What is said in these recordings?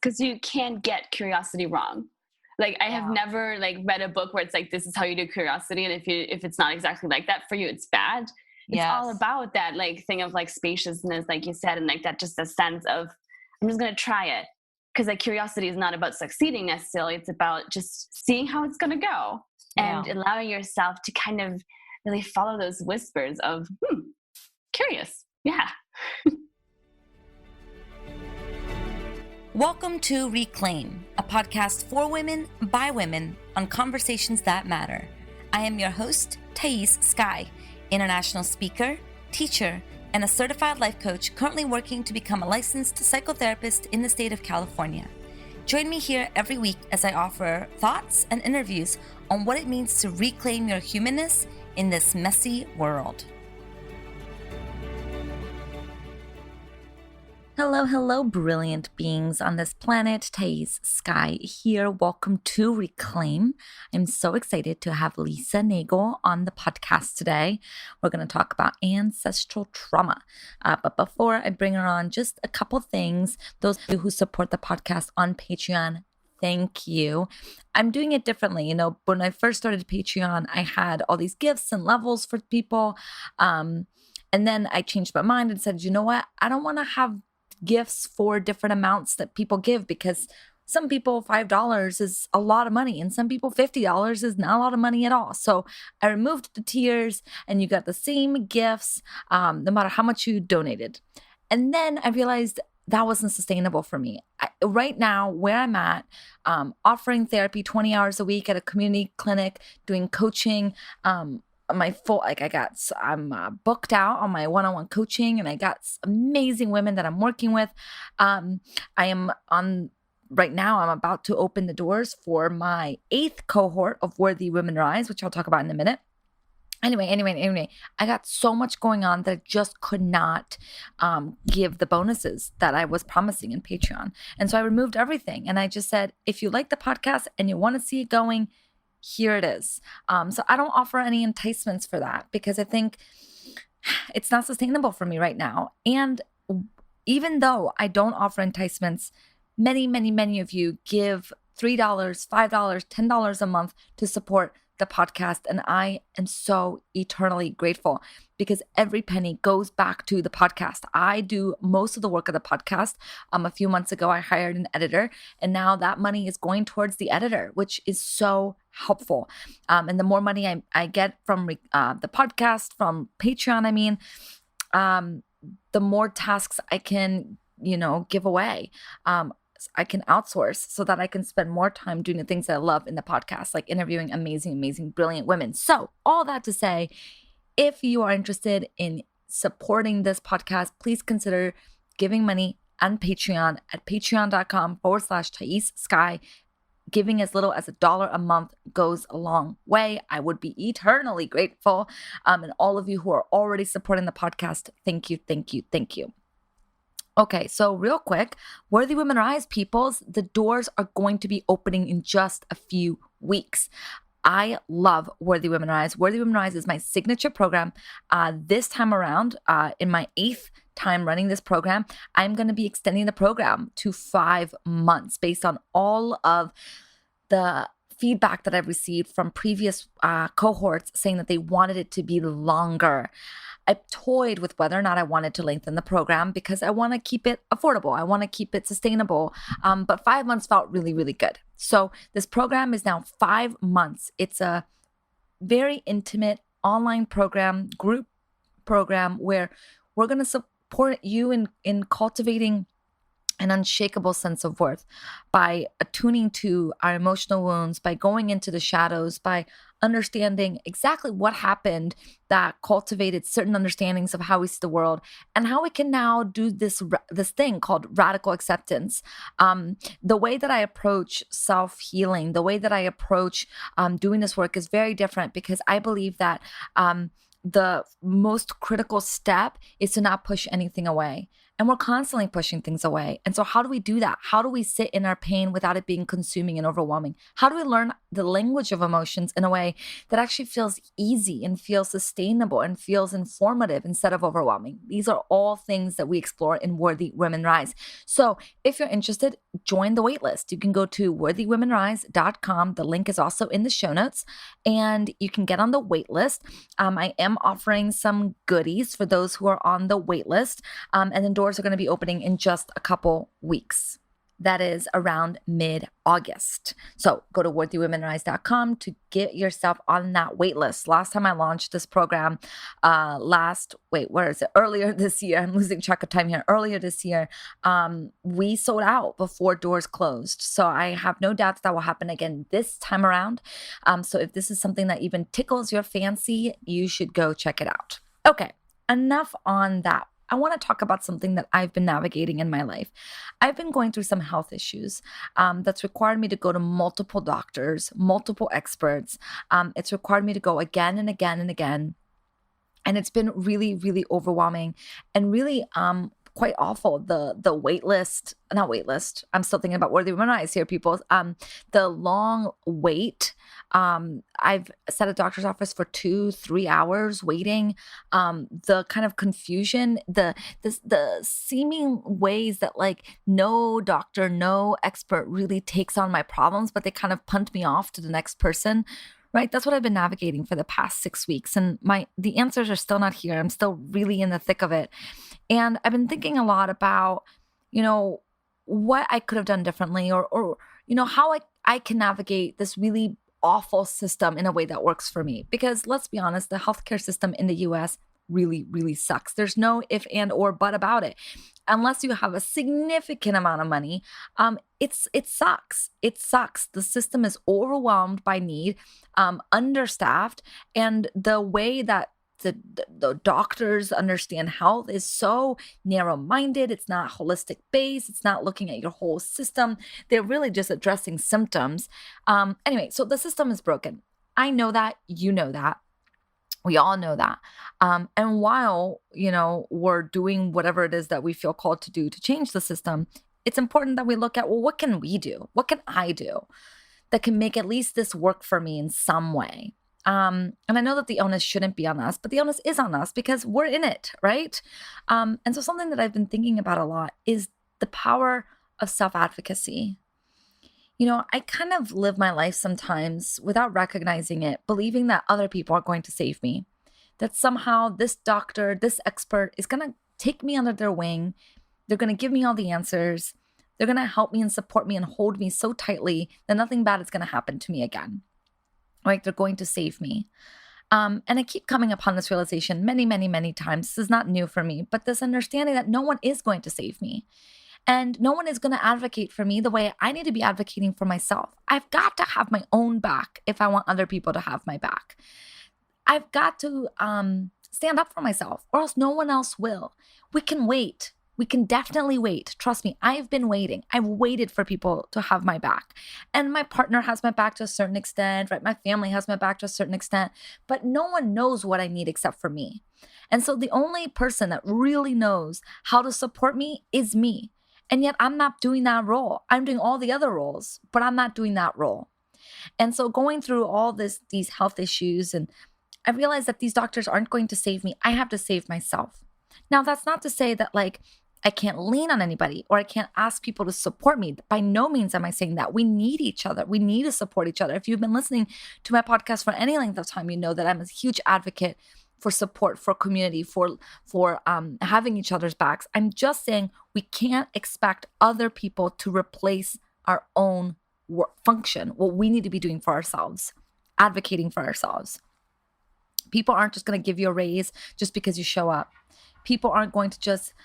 because you can't get curiosity wrong. Like, I have Yeah. never like read a book where it's like, this is how you do curiosity, and if it's not exactly like that for you, it's bad. It's all Yes. about that like thing of like spaciousness, like you said, and like that just a sense of, I'm just gonna try it, because like curiosity is not about succeeding necessarily. It's about just seeing how it's gonna go and Yeah. allowing yourself to kind of really follow those whispers of, curious. Yeah. Welcome to Reclaim, a podcast for women by women on conversations that matter. I am your host, Thais Sky, international speaker, teacher, and a certified life coach currently working to become a licensed psychotherapist in the state of California. Join me here every week as I offer thoughts and interviews on what it means to reclaim your humanness in this messy world. Hello, brilliant beings on this planet. Thais Sky here. Welcome to Reclaim. I'm so excited to have Lisa Nagel on the podcast today. We're going to talk about ancestral trauma. But before I bring her on, just a couple things. Those of you who support the podcast on Patreon, thank you. I'm doing it differently. When I first started Patreon, I had all these gifts and levels for people. And then I changed my mind and said, you know what? I don't want to have gifts for different amounts that people give, because some people $5 is a lot of money and some people $50 is not a lot of money at all. So I removed the tiers and you got the same gifts no matter how much you donated. And then I realized that wasn't sustainable for me. Right now, where I'm at, offering therapy 20 hours a week at a community clinic, doing coaching, I'm booked out on my one-on-one coaching, and I got amazing women that I'm working with. Right now, I'm about to open the doors for my 8th cohort of Worthy Women Rise, which I'll talk about in a minute. Anyway, I got so much going on that I just could not give the bonuses that I was promising in Patreon. And so I removed everything. And I just said, if you like the podcast and you want to see it going, here it is. So I don't offer any enticements for that, because I think it's not sustainable for me right now. And even though I don't offer enticements, many of you give $3, $5, $10 a month to support the podcast. And I am so eternally grateful, because every penny goes back to the podcast. I do most of the work of the podcast. A few months ago, I hired an editor, and now that money is going towards the editor, which is so helpful. And the more money I get from the podcast, from Patreon, the more tasks I can, give away. I can outsource so that I can spend more time doing the things that I love in the podcast, like interviewing amazing, brilliant women. So all that to say, if you are interested in supporting this podcast, please consider giving money on Patreon at patreon.com/Thais Sky. Giving as little as $1 a month goes a long way. I would be eternally grateful. And all of you who are already supporting the podcast, thank you. Okay, so real quick, Worthy Women Rise peoples, the doors are going to be opening in just a few weeks. I love Worthy Women Rise. Worthy Women Rise is my signature program. This time around, in my 8th time running this program, I'm going to be extending the program to 5 months based on all of the feedback that I've received from previous cohorts saying that they wanted it to be longer. I toyed with whether or not I wanted to lengthen the program, because I want to keep it affordable. I want to keep it sustainable. But 5 months felt really, really good. So this program is now 5 months. It's a very intimate online program, group program, where we're going to support you in cultivating an unshakable sense of worth by attuning to our emotional wounds, by going into the shadows, by understanding exactly what happened that cultivated certain understandings of how we see the world, and how we can now do this thing called radical acceptance. The way that I approach self-healing, the way that I approach doing this work is very different, because I believe that the most critical step is to not push anything away. and we're constantly pushing things away. And so how do we do that? How do we sit in our pain without it being consuming and overwhelming? How do we learn the language of emotions in a way that actually feels easy and feels sustainable and feels informative instead of overwhelming? These are all things that we explore in Worthy Women Rise. So if you're interested, join the waitlist. You can go to worthywomenrise.com. The link is also in the show notes, and you can get on the waitlist. I am offering some goodies for those who are on the waitlist, and then doors are going to be opening in just a couple weeks. That is around mid-August. So go to worthywomenrise.com to get yourself on that wait list. Last time I launched this program, earlier this year, I'm losing track of time here. Earlier this year, we sold out before doors closed. So I have no doubts that will happen again this time around. So if this is something that even tickles your fancy, you should go check it out. Okay, enough on that. I want to talk about something that I've been navigating in my life. I've been going through some health issues that's required me to go to multiple doctors, multiple experts. It's required me to go again and again and again. And it's been really, really overwhelming and really quite awful. The not wait list. I'm still thinking about Worthy Women Rise here, people. The long wait. I've sat at a doctor's office for 2-3 hours waiting. The kind of confusion, the seeming ways that like no doctor, no expert really takes on my problems, but they kind of punt me off to the next person. Right? That's what I've been navigating for the past 6 weeks. And the answers are still not here. I'm still really in the thick of it. And I've been thinking a lot about, what I could have done differently or how I can navigate this really awful system in a way that works for me. Because let's be honest, the healthcare system in the US really, really sucks. There's no if and or but about it. Unless you have a significant amount of money, it sucks. It sucks. The system is overwhelmed by need, understaffed, and the way that the doctors understand health is so narrow-minded. It's not holistic based. It's not looking at your whole system. They're really just addressing symptoms. Anyway, so the system is broken. I know that. You know that. We all know that. And while, we're doing whatever it is that we feel called to do to change the system, it's important that we look at, well, what can we do? What can I do that can make at least this work for me in some way? And I know that the onus shouldn't be on us, but the onus is on us because we're in it, right? And so something that I've been thinking about a lot is the power of self-advocacy. I kind of live my life sometimes without recognizing it, believing that other people are going to save me, that somehow this doctor, this expert is going to take me under their wing. They're going to give me all the answers. They're going to help me and support me and hold me so tightly that nothing bad is going to happen to me again. Like they're going to save me. And I keep coming upon this realization many, many, many times. This is not new for me, but this understanding that no one is going to save me. And no one is going to advocate for me the way I need to be advocating for myself. I've got to have my own back if I want other people to have my back. I've got to stand up for myself, or else no one else will. We can wait. We can definitely wait. Trust me, I've been waiting. I've waited for people to have my back. And my partner has my back to a certain extent, right? My family has my back to a certain extent, but no one knows what I need except for me. And so the only person that really knows how to support me is me. And yet I'm not doing that role. I'm doing all the other roles, but I'm not doing that role. And so going through all these health issues, and I realized that these doctors aren't going to save me. I have to save myself. Now, that's not to say that I can't lean on anybody or I can't ask people to support me. By no means am I saying that. We need each other. We need to support each other. If you've been listening to my podcast for any length of time, you know that I'm a huge advocate for support, for community, for having each other's backs. I'm just saying we can't expect other people to replace our own function, what we need to be doing for ourselves, advocating for ourselves. People aren't just going to give you a raise just because you show up. People aren't going to just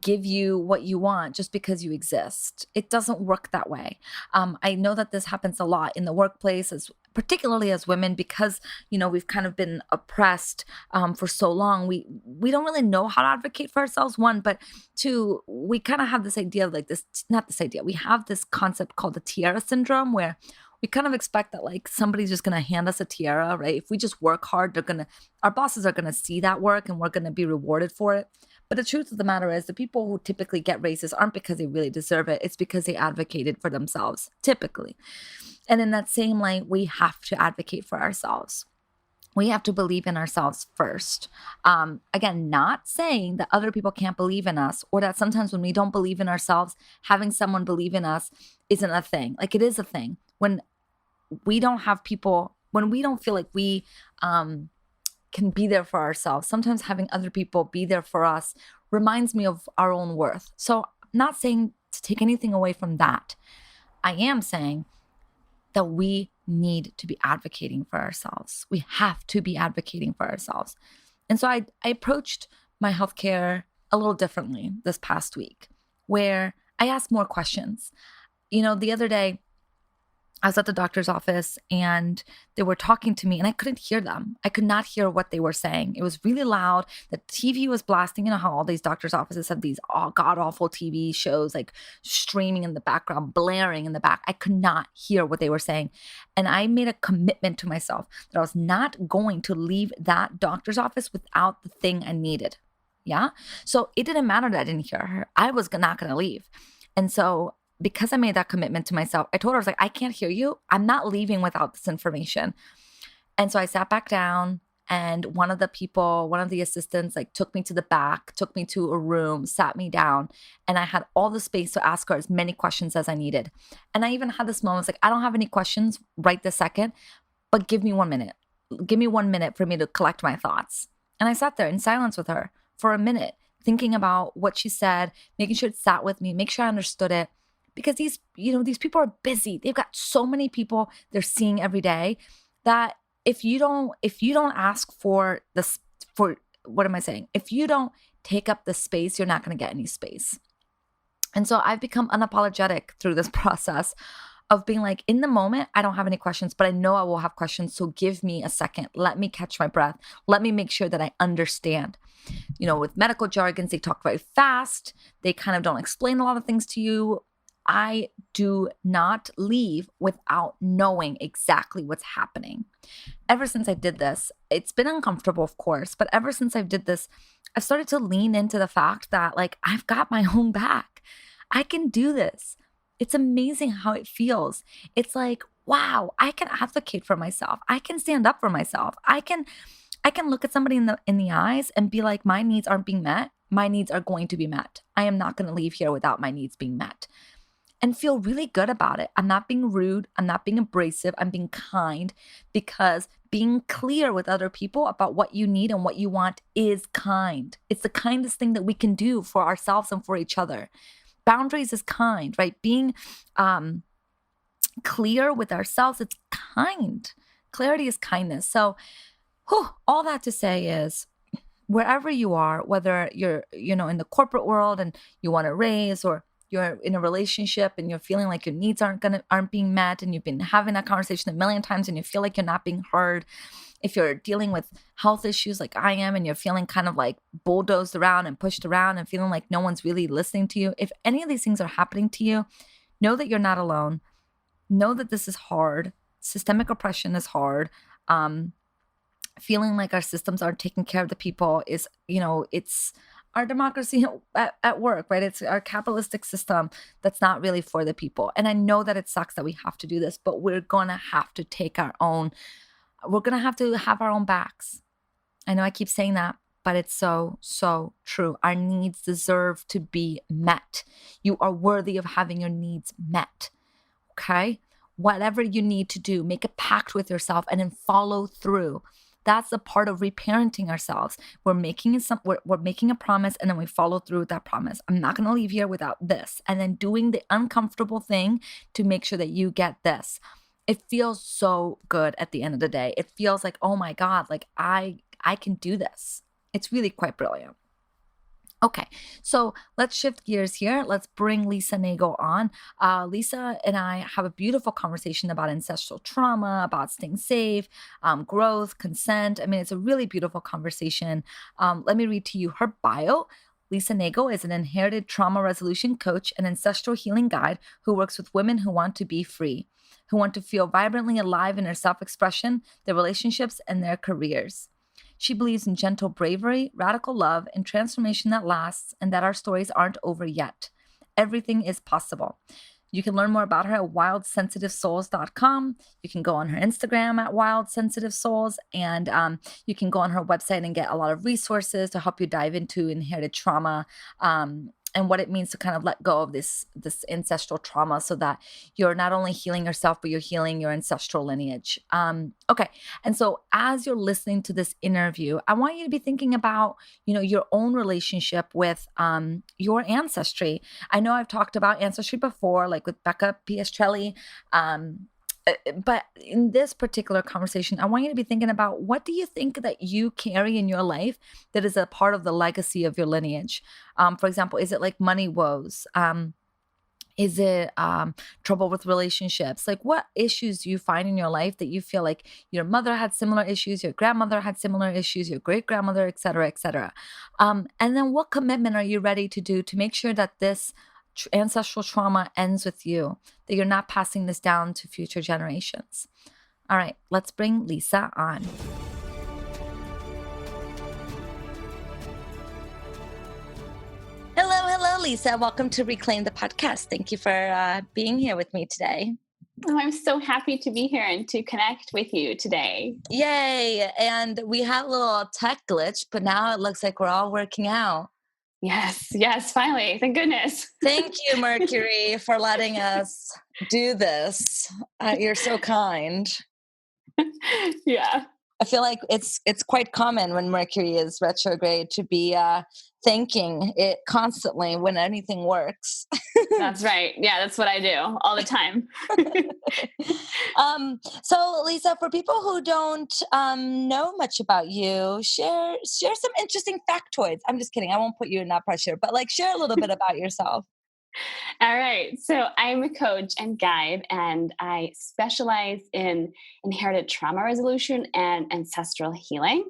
give you what you want just because you exist. It doesn't work that way. I know that this happens a lot in the workplace, particularly as women, because we've kind of been oppressed for so long. We don't really know how to advocate for ourselves. One, but two, we kind of have this idea we have this concept called the tiara syndrome, where we kind of expect that somebody's just going to hand us a tiara, right? If we just work hard, our bosses are going to see that work and we're going to be rewarded for it. But the truth of the matter is the people who typically get raises aren't because they really deserve it. It's because they advocated for themselves, typically. And in that same light, we have to advocate for ourselves. We have to believe in ourselves first. Again, not saying that other people can't believe in us, or that sometimes when we don't believe in ourselves, having someone believe in us isn't a thing. Like, it is a thing. When we don't have people, when we don't feel like we can be there for ourselves, sometimes having other people be there for us reminds me of our own worth. So I'm not saying to take anything away from that. I am saying that we need to be advocating for ourselves. We have to be advocating for ourselves. And so I approached my healthcare a little differently this past week, where I asked more questions. The other day, I was at the doctor's office and they were talking to me and I couldn't hear them. I could not hear what they were saying. It was really loud. The TV was blasting. How all these doctor's offices have these god-awful TV shows like streaming in the background, blaring in the back. I could not hear what they were saying. And I made a commitment to myself that I was not going to leave that doctor's office without the thing I needed. Yeah? So it didn't matter that I didn't hear her. I was not going to leave. And so because I made that commitment to myself, I told her, I was like, I can't hear you. I'm not leaving without this information. And so I sat back down and one of the assistants took me to the back, took me to a room, sat me down, and I had all the space to ask her as many questions as I needed. And I even had this moment, I don't have any questions right this second, but give me 1 minute. Give me 1 minute for me to collect my thoughts. And I sat there in silence with her for a minute, thinking about what she said, making sure it sat with me, make sure I understood it. Because these people are busy. They've got so many people they're seeing every day that if you don't ask for this, if you don't take up the space, you're not going to get any space. And so I've become unapologetic through this process of being like, in the moment, I don't have any questions, but I know I will have questions. So give me a second. Let me catch my breath. Let me make sure that I understand. With medical jargons, they talk very fast. They kind of don't explain a lot of things to you. I do not leave without knowing exactly what's happening. Ever since I did this, it's been uncomfortable, of course, but ever since I did this, I've started to lean into the fact that I've got my own back. I can do this. It's amazing how it feels. It's like, wow, I can advocate for myself. I can stand up for myself. I can look at somebody in the eyes and be like, my needs aren't being met. My needs are going to be met. I am not going to leave here without my needs being met. And feel really good about it. I'm not being rude. I'm not being abrasive. I'm being kind, because being clear with other people about what you need and what you want is kind. It's the kindest thing that we can do for ourselves and for each other. Boundaries is kind, right? Being clear with ourselves, it's kind. Clarity is kindness. So all that to say is, wherever you are, whether you're in the corporate world and you want to raise, or you're in a relationship and you're feeling like your needs aren't being met, and you've been having that conversation a million times and you feel like you're not being heard. If you're dealing with health issues like I am and you're feeling kind of like bulldozed around and pushed around and feeling like no one's really listening to you, if any of these things are happening to you, know that you're not alone. Know that this is hard. Systemic oppression is hard. Feeling like our systems aren't taking care of the people is, it's our democracy at work, right? It's our capitalistic system that's not really for the people. And I know that it sucks that we have to do this, but we're going to have to we're going to have our own backs. I know I keep saying that, but it's so, so true. Our needs deserve to be met. You are worthy of having your needs met, okay? Whatever you need to do, make a pact with yourself and then follow through. That's a part of reparenting ourselves. We're making a promise, and then we follow through with that promise. I'm not going to leave here without this. And then doing the uncomfortable thing to make sure that you get this. It feels so good at the end of the day. It feels like, oh my God, I can do this. It's really quite brilliant. Okay, so let's shift gears here. Let's bring Lisa Nagel on. Lisa and I have a beautiful conversation about ancestral trauma, about staying safe, growth, consent. I mean, it's a really beautiful conversation. Let me read to you her bio. Lisa Nagel is an inherited trauma resolution coach and ancestral healing guide who works with women who want to be free, who want to feel vibrantly alive in their self-expression, their relationships, and their careers. She believes in gentle bravery, radical love, and transformation that lasts, and that our stories aren't over yet. Everything is possible. You can learn more about her at wildsensitiveSouls.com. You can go on her Instagram at wildsensitiveSouls, and you can go on her website and get a lot of resources to help you dive into inherited trauma, and what it means to kind of let go of this ancestral trauma, so that you're not only healing yourself, but you're healing your ancestral lineage. Okay. And so as you're listening to this interview, I want you to be thinking about, your own relationship with your ancestry. I know I've talked about ancestry before, like with Becca Piastrelli. But in this particular conversation, I want you to be thinking about, what do you think that you carry in your life that is a part of the legacy of your lineage? For example, is it like money woes? Is it trouble with relationships? Like, what issues do you find in your life that you feel like your mother had similar issues, your grandmother had similar issues, your great grandmother, et cetera, et cetera? And then what commitment are you ready to do to make sure that this ancestral trauma ends with you, that you're not passing this down to future generations? All right, let's bring Lisa on. Hello, Lisa. Welcome to Reclaim the Podcast. Thank you for being here with me today. Oh, I'm so happy to be here and to connect with you today. Yay. And we had a little tech glitch, but now it looks like we're all working out. Yes, finally. Thank goodness. Thank you, Mercury, for letting us do this. You're so kind. Yeah. I feel like it's quite common when Mercury is retrograde to be thanking it constantly when anything works. That's right. Yeah, that's what I do all the time. So Lisa, for people who don't know much about you, share some interesting factoids. I'm just kidding. I won't put you in that pressure, but like, share a little bit about yourself. All right. So I'm a coach and guide, and I specialize in inherited trauma resolution and ancestral healing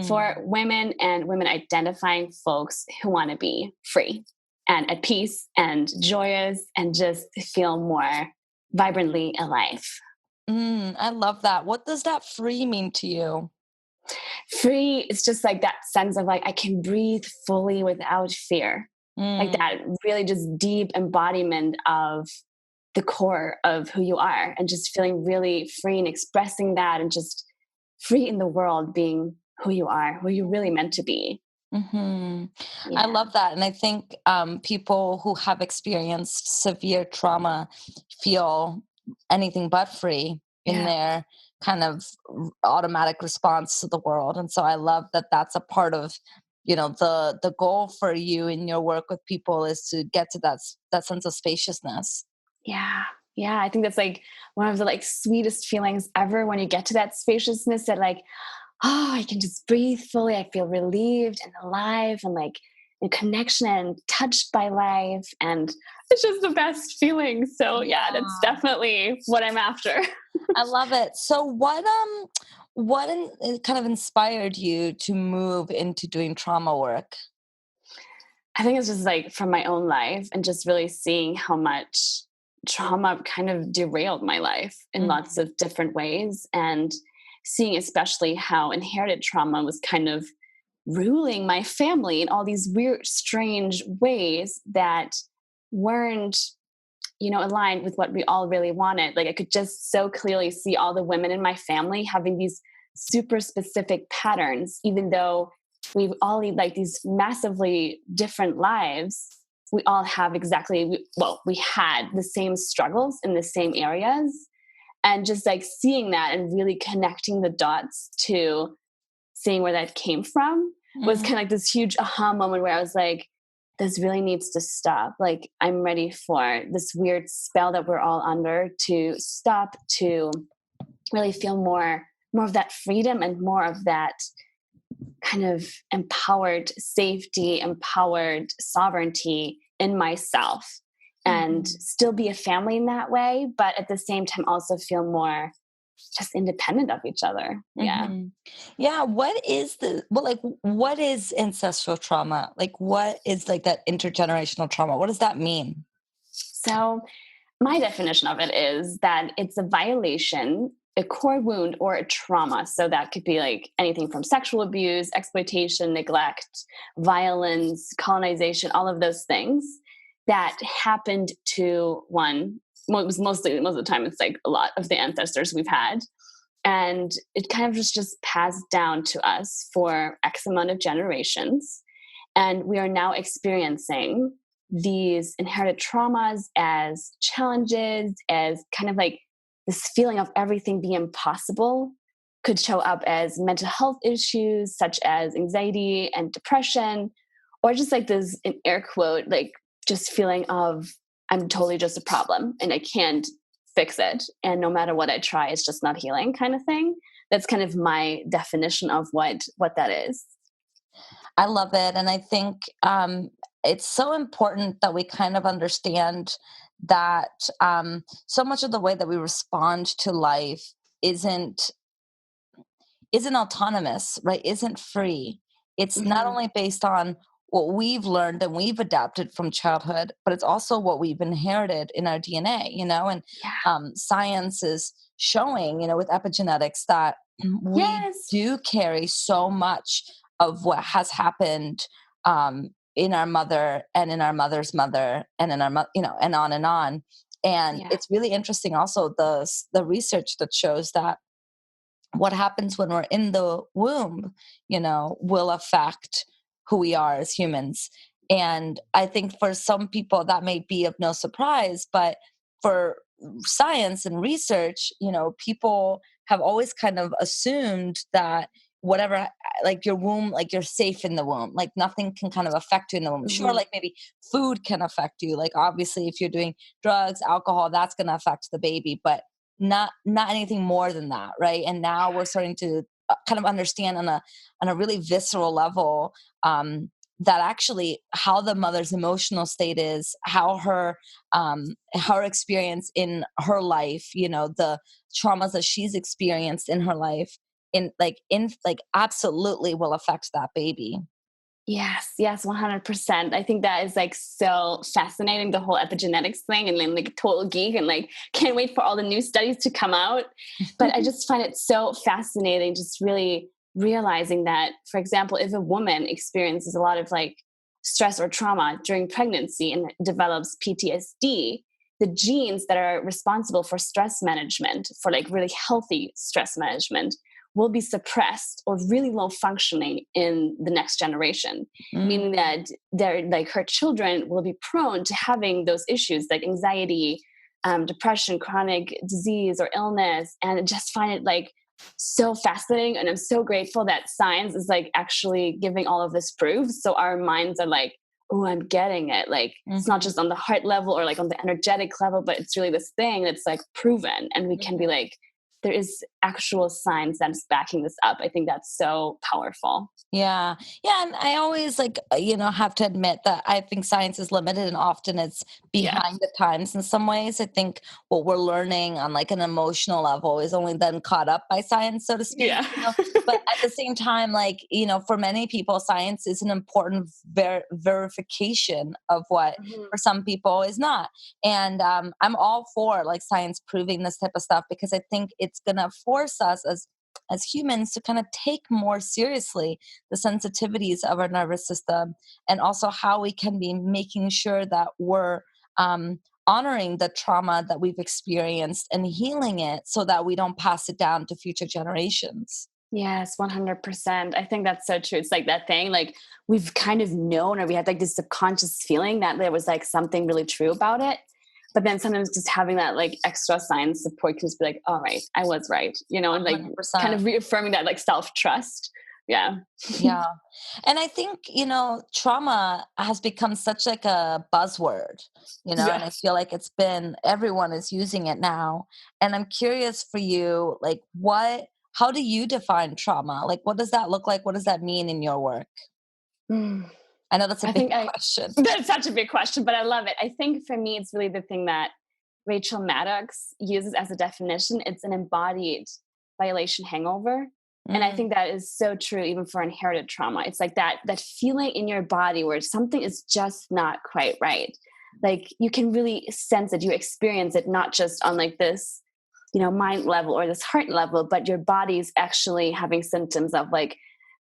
for women and women identifying folks who want to be free and at peace and joyous and just feel more vibrantly alive. I love that. What does that free mean to you? Free is just like that sense of like, I can breathe fully without fear. Like that really just deep embodiment of the core of who you are, and just feeling really free and expressing that, and just free in the world, being who you are, who you're really meant to be. Yeah. I Yeah. love that. And I think people who have experienced severe trauma feel anything but free in their kind of automatic response to the world. And so I love that that's a part of, the goal for you in your work with people, is to get to that sense of spaciousness. Yeah. Yeah. I think that's like one of the like sweetest feelings ever, when you get to that spaciousness that like, oh, I can just breathe fully. I feel relieved and alive and like in connection and touched by life. And it's just the best feeling. So yeah, that's definitely what I'm after. I love it. So kind of inspired you to move into doing trauma work? I think it's just like from my own life, and just really seeing how much trauma kind of derailed my life in lots of different ways, and seeing especially how inherited trauma was kind of ruling my family in all these weird, strange ways that weren't, aligned with what we all really wanted. Like I could just so clearly see all the women in my family having these super specific patterns, even though we all lead like these massively different lives. We all have we had the same struggles in the same areas. And just like seeing that and really connecting the dots to seeing where that came from was kind of like this huge aha moment, where I was like, this really needs to stop. Like I'm ready for this weird spell that we're all under to stop, to really feel more of that freedom and more of that kind of empowered safety, empowered sovereignty in myself, and still be a family in that way, but at the same time also feel more just independent of each other. Yeah. What is ancestral trauma? Like, what is like that intergenerational trauma? What does that mean? So my definition of it is that it's a violation, a core wound, or a trauma. So that could be like anything from sexual abuse, exploitation, neglect, violence, colonization, all of those things that happened to one. Well, it was mostly most of the time it's like a lot of the ancestors we've had, and it kind of just passed down to us for X amount of generations, and we are now experiencing these inherited traumas as challenges, as kind of like this feeling of everything being impossible could show up as mental health issues such as anxiety and depression, or just like this, in air quote, like just feeling of I'm totally just a problem and I can't fix it. And no matter what I try, it's just not healing kind of thing. That's kind of my definition of what that is. I love it. And I think it's so important that we kind of understand that so much of the way that we respond to life isn't isn't autonomous, right? Isn't free. It's not Hmm. only based on what we've learned and we've adapted from childhood, but it's also what we've inherited in our DNA, and Yeah. science is showing, with epigenetics that we Yes. do carry so much of what has happened in our mother and in our mother's mother and in our, and on and on. And Yeah. it's really interesting also the research that shows that what happens when we're in the womb, will affect who we are as humans. And I think for some people that may be of no surprise, but for science and research, people have always kind of assumed that whatever, like your womb, like you're safe in the womb, like nothing can kind of affect you in the womb. Sure, Hmm. like maybe food can affect you, like obviously if you're doing drugs, alcohol, that's going to affect the baby, but not anything more than that, right? And now we're starting to kind of understand on a really visceral level, that actually how the mother's emotional state is, how her experience in her life, the traumas that she's experienced in her life, in like absolutely will affect that baby. Yes, yes, 100%. I think that is like so fascinating, the whole epigenetics thing, and then like total geek and like can't wait for all the new studies to come out. But I just find it so fascinating, just really realizing that, for example, if a woman experiences a lot of like stress or trauma during pregnancy and develops PTSD, the genes that are responsible for stress management, for like really healthy stress management, will be suppressed or really low functioning in the next generation, meaning Mm. that they're like her children will be prone to having those issues like anxiety, depression, chronic disease or illness. And I just find it like so fascinating, and I'm so grateful that science is like actually giving all of this proof, so our minds are like, oh, I'm getting it, like it's not Mhm. just on the heart level or like on the energetic level, but it's really this thing that's like proven, and we can be Mhm. like, there is actual science that's backing this up. I think that's so powerful. Yeah. Yeah. And I always have to admit that I think science is limited and often it's Yeah. behind the times in some ways. I think what we're learning on like an emotional level is only then caught up by science, so to speak, Yeah. But at the same time, like, for many people, science is an important verification of what Mhm. for some people is not. And I'm all for like science proving this type of stuff because I think it's going to force us as humans to kind of take more seriously the sensitivities of our nervous system, and also how we can be making sure that we're honoring the trauma that we've experienced and healing it so that we don't pass it down to future generations. Yes, 100%. I think that's so true. It's like that thing, like we've kind of known, or we had like this subconscious feeling that there was like something really true about it. But then sometimes just having that like extra science support can just be like, all right, I was right, and like kind 100%. of reaffirming that like self trust. Yeah. Yeah. And I think, trauma has become such like a buzzword, and I Yes. feel like everyone is using it now. And I'm curious for you, like how do you define trauma? Like, what does that look like? What does that mean in your work? Mm. I know that's a I big think I question. That's such a big question, but I love it. I think for me, it's really the thing that Rachel Maddox uses as a definition. It's an embodied violation hangover. And I Mm, think that is so true even for inherited trauma. It's like that feeling in your body where something is just not quite right. like you can really sense it, you experience it, not just on like this, mind level or this heart level, but your body's actually having symptoms of like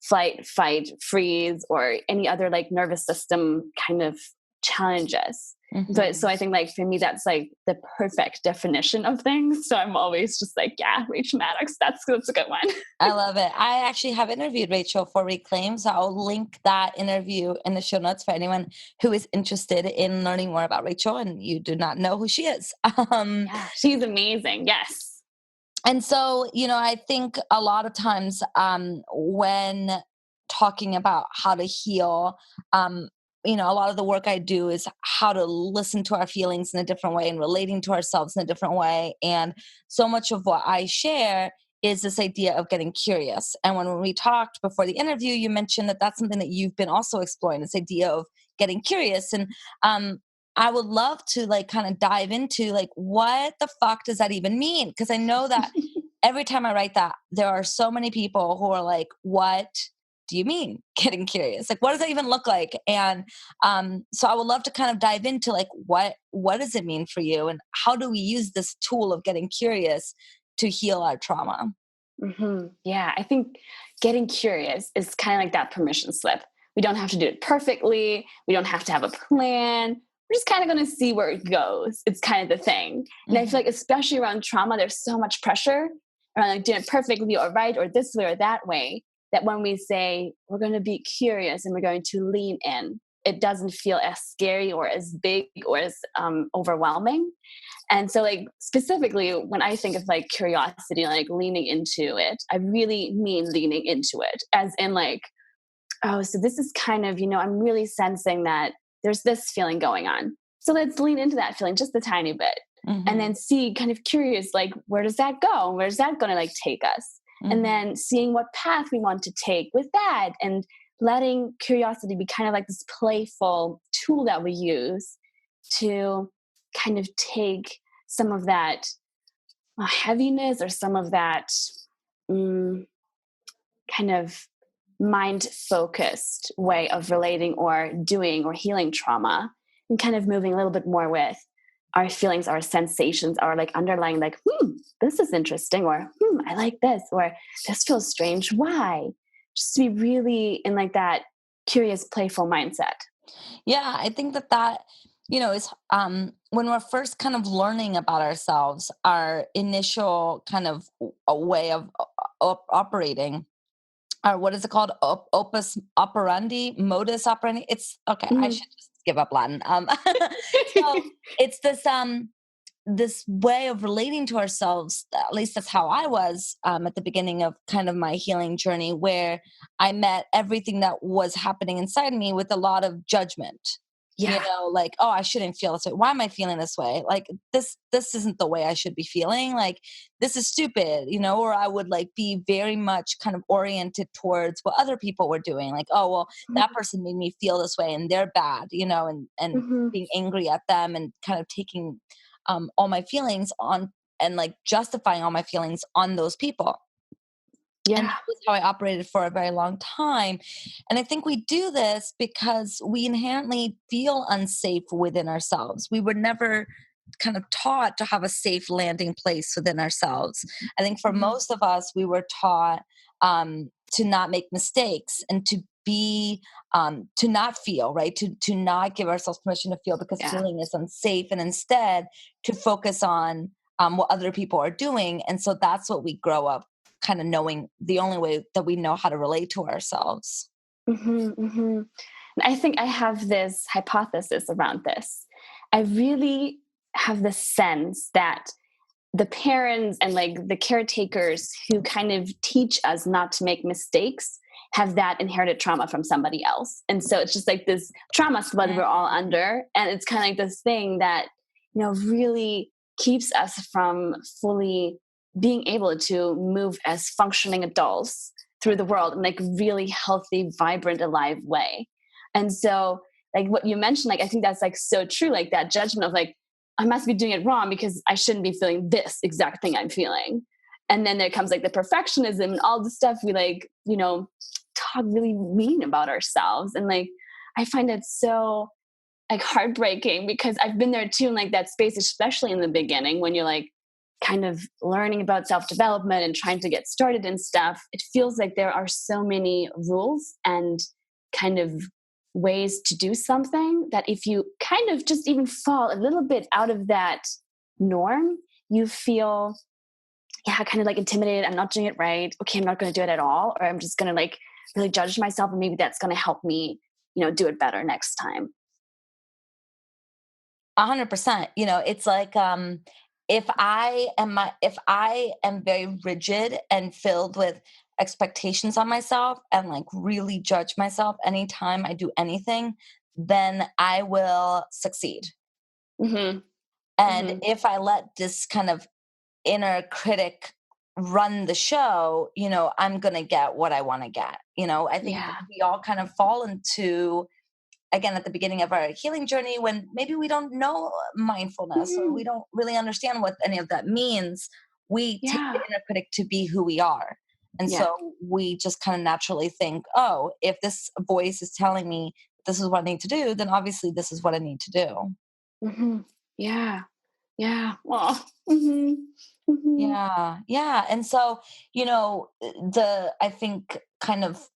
flight, fight, freeze, or any other like nervous system kind of challenges. But so Mhm. I think like for me, that's like the perfect definition of things. So I'm always just like, yeah, Rachel Maddox, that's a good one. I love it. I actually have interviewed Rachel for Reclaim, so I'll link that interview in the show notes for anyone who is interested in learning more about Rachel and you do not know who she is. Yeah, she's amazing. Yes. And so, I think a lot of times when talking about how to heal, a lot of the work I do is how to listen to our feelings in a different way and relating to ourselves in a different way. And so much of what I share is this idea of getting curious. And when we talked before the interview, you mentioned that that's something that you've been also exploring, this idea of getting curious. And I would love to like kind of dive into like what the fuck does that even mean? Because I know that every time I write that, there are so many people who are like, what do you mean getting curious? Like, what does that even look like? And so I would love to kind of dive into like, what does it mean for you? And how do we use this tool of getting curious to heal our trauma? Yeah, I think getting curious is kind of like that permission slip. We don't have to do it perfectly. We don't have to have a plan. We're just kind of going to see where it goes. It's kind of the thing. And I feel like, Mhm. especially around trauma, there's so much pressure around like doing it perfectly or right or this way or that way, that when we say we're going to be curious and we're going to lean in, it doesn't feel as scary or as big or as overwhelming. And so, like, specifically, when I think of like curiosity, like leaning into it, I really mean leaning into it, as in, like, oh, so this is kind of, I'm really sensing that there's this feeling going on. So let's lean into that feeling just a tiny bit and then Mhm. see, kind of curious, like, where does that go? Where's that going to like take us? And Mhm. then seeing what path we want to take with that and letting curiosity be kind of like this playful tool that we use to kind of take some of that heaviness or some of that mm, kind of mind focused way of relating or doing or healing trauma and kind of moving a little bit more with our feelings, our sensations, our like underlying, like, this is interesting, or I like this, or this feels strange. Why? Just to be really in like that curious, playful mindset. Yeah, I think that is when we're first kind of learning about ourselves, our initial kind of a way of operating, or what is it called? Opus operandi, modus operandi. It's okay. I Mhm. should just give up Latin. So it's this way of relating to ourselves. At least that's how I was at the beginning of kind of my healing journey, where I met everything that was happening inside me with a lot of judgment. Yeah. Like, oh, I shouldn't feel this way. Why am I feeling this way? Like this isn't the way I should be feeling. Like this is stupid, or I would like be very much kind of oriented towards what other people were doing. Like, oh well, that person made me feel this way and they're bad, and Mhm. being angry at them and kind of taking all my feelings on and like justifying all my feelings on those people. And Yeah. that was how I operated for a very long time. And I think we do this because we inherently feel unsafe within ourselves. We were never kind of taught to have a safe landing place within ourselves. I think for Mhm. most of us, we were taught to not make mistakes and to not feel, right? To not give ourselves permission to feel because Yeah. feeling is unsafe, and instead to focus on what other people are doing. And so that's what we grow up kind of knowing the only way that we know how to relate to ourselves. Mhm, mhm. And I think I have this hypothesis around this. I really have the sense that the parents and like the caretakers who kind of teach us not to make mistakes have that inherited trauma from somebody else. And so it's just like this trauma sled we're all under. And it's kind of like this thing that, really keeps us from fully being able to move as functioning adults through the world in like really healthy, vibrant, alive way. And so like what you mentioned, like I think that's like so true, like that judgment of like, I must be doing it wrong because I shouldn't be feeling this exact thing I'm feeling. And then there comes like the perfectionism and all the stuff we like, talk really mean about ourselves. And like, I find it so like heartbreaking because I've been there too in like that space, especially in the beginning when you're like kind of learning about self development and trying to get started and stuff. It feels like there are so many rules and kind of ways to do something that if you kind of just even fall a little bit out of that norm, you feel, yeah, kind of like intimidated. I'm not doing it right. Okay, I'm not going to do it at all. Or I'm just going to like really judge myself. And maybe that's going to help me, do it better next time. 100%. It's like, if I am very rigid and filled with expectations on myself and like really judge myself anytime I do anything, then I will succeed. Hmm. And Hmm. if I let this kind of inner critic run the show, I'm going to get what I want to get. I think Yeah. we all kind of fall into, again, at the beginning of our healing journey, when maybe we don't know mindfulness or we Mhm. don't really understand what any of that means, we take the Yeah. inner critic to be who we are. And Yeah. so we just kind of naturally think, oh, if this voice is telling me this is what I need to do, then obviously this is what I need to do. Hmm. Yeah. Yeah. Well. Hmm. Hmm. Yeah. Yeah. And so, I think kind of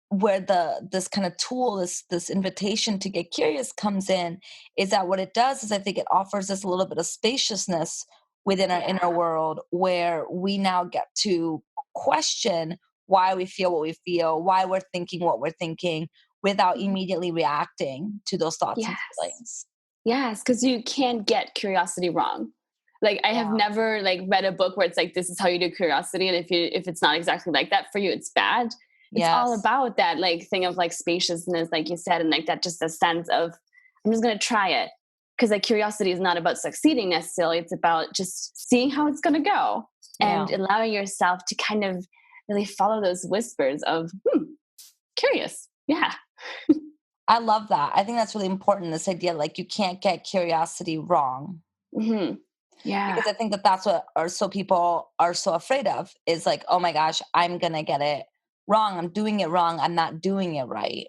where this kind of tool, this invitation to get curious comes in, is that what it does is I think it offers us a little bit of spaciousness within our Yeah. inner world, where we now get to question why we feel what we feel, why we're thinking what we're thinking, without Mhm. immediately reacting to those thoughts and Yes. feelings. Yes, because you can't get curiosity wrong. Like I have Yeah. never like read a book where it's like this is how you do curiosity, and if it's not exactly like that for you, it's bad. It's all Yes. about that like thing of like spaciousness, like you said, and like that just a sense of I'm just gonna try it because like curiosity is not about succeeding necessarily. It's about just seeing how it's gonna go Yeah. and allowing yourself to kind of really follow those whispers of curious. Yeah. I love that. I think that's really important. This idea, like, you can't get curiosity wrong. Hmm. Yeah. Because I think that that's what people are so afraid of, is like, oh my gosh, I'm going to get it wrong. I'm doing it wrong. I'm not doing it right.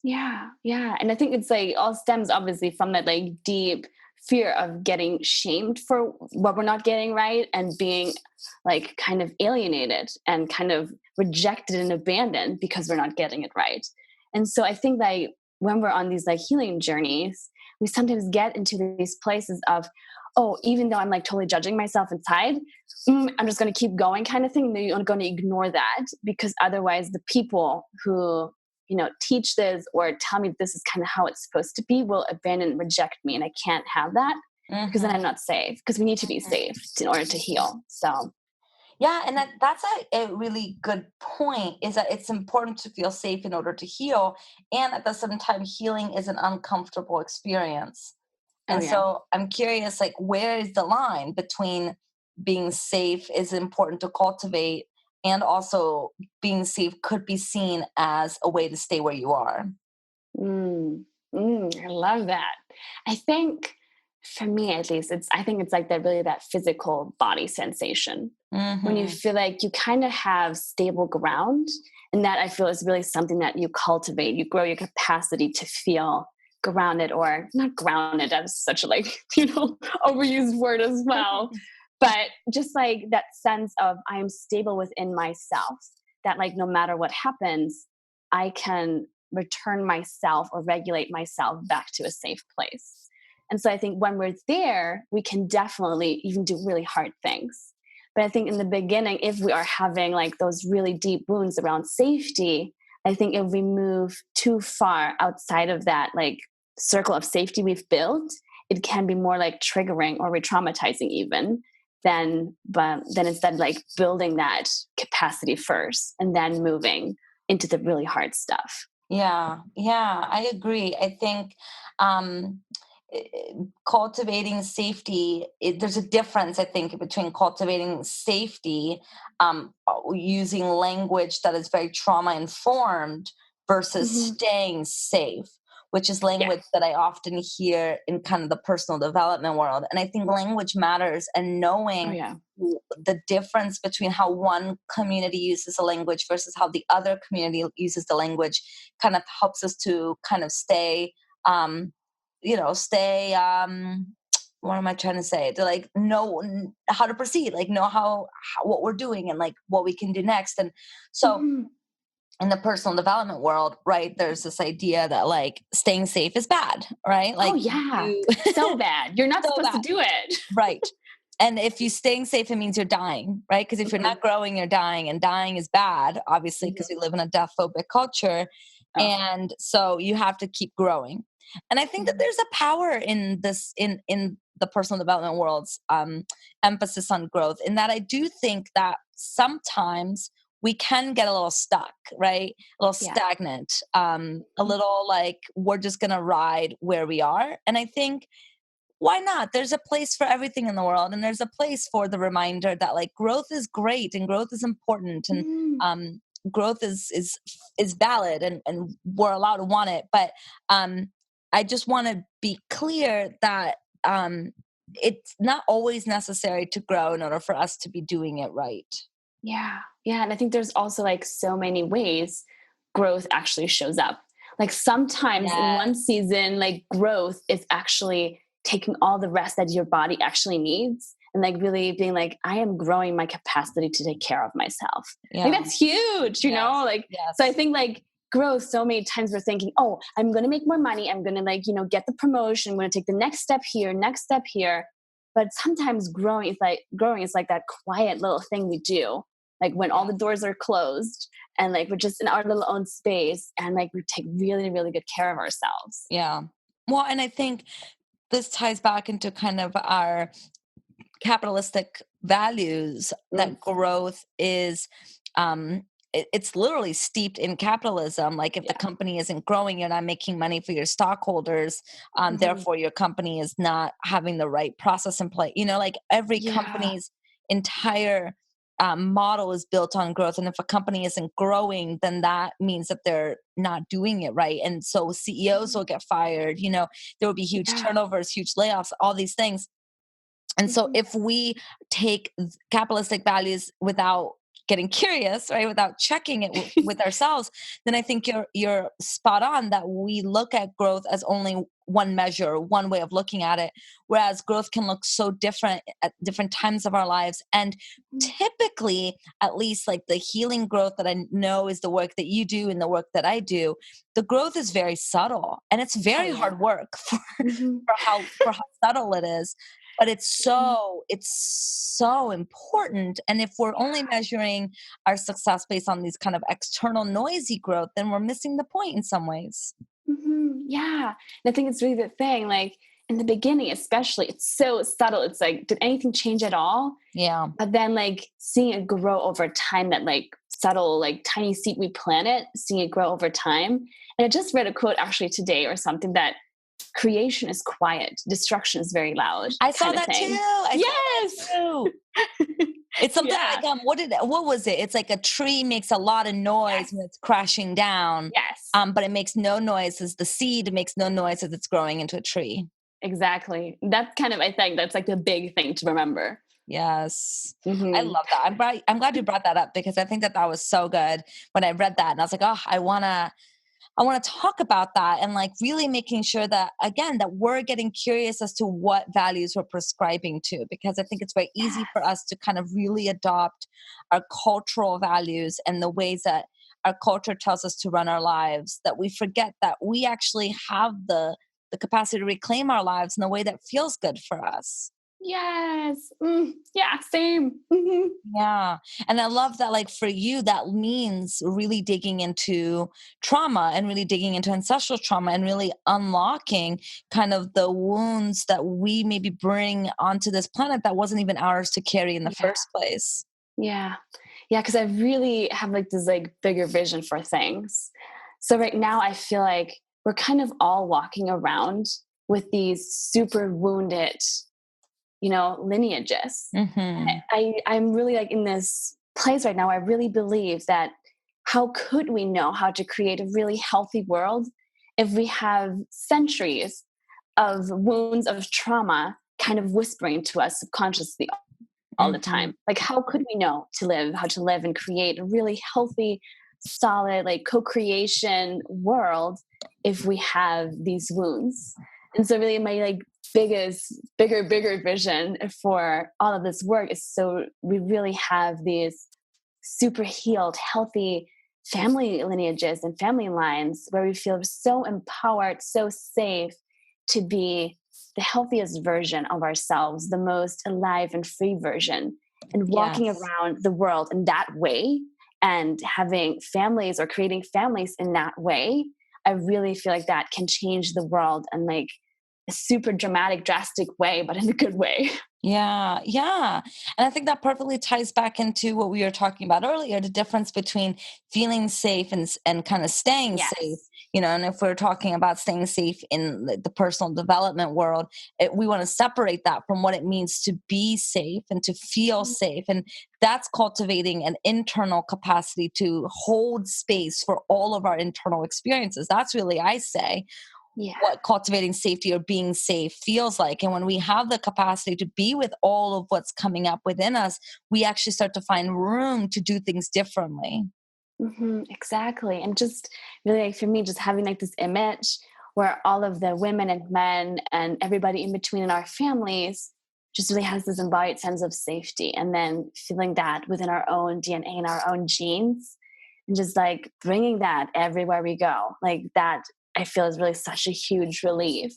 Yeah, yeah. And I think it's like all stems obviously from that like deep fear of getting shamed for what we're not getting right and being like kind of alienated and kind of rejected and abandoned because we're not getting it right. And so I think that when we're on these like healing journeys, we sometimes get into these places of, oh, even though I'm like totally judging myself inside, I'm just going to keep going kind of thing. You're going to ignore that because otherwise the people who teach this or tell me this is kind of how it's supposed to be will abandon and reject me. And I can't have that because then Hmm. I'm not safe because we need to be safe in order to heal. So, Yeah. And that's a really good point, is that it's important to feel safe in order to heal. And at the same time, healing is an uncomfortable experience. oh, And yeah. so I'm curious, like, where is the line between being safe is important to cultivate, and also being safe could be seen as a way to stay where you are? Mm, I love that. I think for me, at least, I think it's like that really that physical body sensation when you Hmm. feel like you kind of have stable ground. And that I feel is really something that you cultivate. You grow your capacity to feel grounded or not grounded. That is such a like, overused word as well. But just like that sense of I am stable within myself, that like no matter what happens, I can return myself or regulate myself back to a safe place. And so I think when we're there, we can definitely even do really hard things. But I think in the beginning, if we are having like those really deep wounds around safety, I think if we move too far outside of that like circle of safety we've built, it can be more like triggering or re-traumatizing even then instead like building that capacity first and then moving into the really hard stuff. Yeah, yeah, I agree. I think um, cultivating safety, there's a difference, I think, between cultivating safety, using language that is very trauma informed, versus Hmm. staying safe, which is Yeah. language that I often hear in kind of the personal development world. And I think language matters, and Oh, knowing yeah. the difference between how one community uses a language versus how the other community uses the language kind of helps us to kind of stay, um, stay, what am I trying to say? To like know how to proceed, like know how what we're doing and like what we can do next. And so Mhm. in the personal development world, right, there's this idea that like staying safe is bad, right? Oh, Like yeah. you So bad. You're not so supposed to bad. do it. Right. And if you staying safe, it means you're dying, right? Because if you're Mhm. not growing, you're dying, and dying is bad, obviously, because Mhm. we live in a death phobic culture. Oh. And so you have to keep growing. And I think that Mhm. there's a power in this in the personal development world's emphasis on growth. In that I do think that sometimes we can get a little stuck, right? A little Yeah. stagnant, a Mhm. little like we're just gonna ride where we are. And I think why not? There's a place for everything in the world, and there's a place for the reminder that like growth is great and growth is important, and Mhm. um, growth is valid, and we're allowed to want it. But I just want to be clear that it's not always necessary to grow in order for us to be doing it right. Yeah. Yeah. And I think there's also like so many ways growth actually shows up. Like sometimes in one Yes. season, like growth is actually taking all the rest that your body actually needs and like really being like, I am growing my capacity to take care of myself. Like Yeah. that's huge, you know? Yes. Like, so I Yes. think like growth, so many times we're thinking, oh, I'm going to make more money. I'm going to like, get the promotion. I'm going to take the next step here, next step here. But sometimes growing is like that quiet little thing we do, like when all Yeah. the doors are closed and like we're just in our little own space and like we take really really good care of ourselves. Yeah. Well, and I think this ties back into kind of our capitalistic values Mm, that growth is it's literally steeped in capitalism. Like if the yeah. company isn't growing, you're not making money for your stockholders, Hmm. therefore your company is not having the right process in place. Like every Yeah. company's entire model is built on growth, and if a company isn't growing, then that means that they're not doing it right, and so CEOs Mhm. will get fired. There will be huge Yeah. turnovers, huge layoffs, all these things. And so Hmm. if we take capitalistic values without getting curious, right, without checking it with ourselves, then I think you're spot on that we look at growth as only one measure, one way of looking at it, whereas growth can look so different at different times of our lives. And typically, at least like the healing growth that I know is the work that you do and the work that I do, the growth is very subtle and it's Oh very yeah. hard work Hmm. for how subtle it is, but it's so important. And if we're only measuring our success based on these kind of external noisy growth, then we're missing the point in some ways. Yeah. And I think it's really the thing, like in the beginning especially, it's so subtle. It's like, did anything change at all? Yeah. But then like seeing it grow over time, that like subtle, like tiny seed we planted, seeing it grow over time. And I just read a quote actually today or something that creation is quiet, destruction is very loud, I saw kind of that too. thing. I saw Yes. that too. It's something Yeah. like what was it? It's like a tree makes a lot of noise when Yes. it's crashing down, Yes. but it makes no noise as the seed makes no noise as it's growing into a tree. Exactly. That's kind of, I think that's like the big thing to remember. Yes. I Hmm. love that. I'm glad you brought that up because I think that that was so good when I read that, and I was like, "Oh, I want to talk about that," and like really making sure that again that we're getting curious as to what values we're prescribing to, because I think it's very easy for Yes. us to kind of really adopt our cultural values and the ways that our culture tells us to run our lives, that we forget that we actually have the capacity to reclaim our lives in a way that feels good for us. Yes. Yeah, same. Hmm. Yeah. And I love that, like, for you, that means really digging into trauma and really digging into ancestral trauma and really unlocking kind of the wounds that we maybe bring onto this planet that wasn't even ours to carry in the Yeah. first place. Yeah. Yeah. Cause I really have like this like bigger vision for things. So right now I feel like we're kind of all walking around with these super wounded, lineages. And Hmm. I'm really like in this place right now. I really believe that how could we know how to create a really healthy world if we have centuries of wounds of trauma kind of whispering to us subconsciously all the Hmm. time? Like, how could we know how to live and create a really healthy, solid, like co creation world if we have these wounds? And so really my like bigger vision for all of this work is so we really have these super healed, healthy family lineages and family lines where we feel so empowered, so safe to be the healthiest version of ourselves, the most alive and free version, and walking Yes. around the world in that way and having families or creating families in that way. I really feel like that can change the world in like a super dramatic, drastic way, but in a good way. Yeah, yeah. And I think that perfectly ties back into what we were talking about earlier, the difference between feeling safe and kind of staying safe. Yes. And if we're talking about staying safe in the personal development world, we want to separate that from what it means to be safe and to feel safe. And that's cultivating an internal capacity to hold space for all of our internal experiences. That's really, I say, Yeah. what cultivating safety or being safe feels like. And when we have the capacity to be with all of what's coming up within us, we actually start to find room to do things differently. Exactly. And just really like for me, just having like this image where all of the women and men and everybody in between in our families just really has this embodied sense of safety. And then feeling that within our own DNA and our own genes and just like bringing that everywhere we go. Like that, I feel is really such a huge relief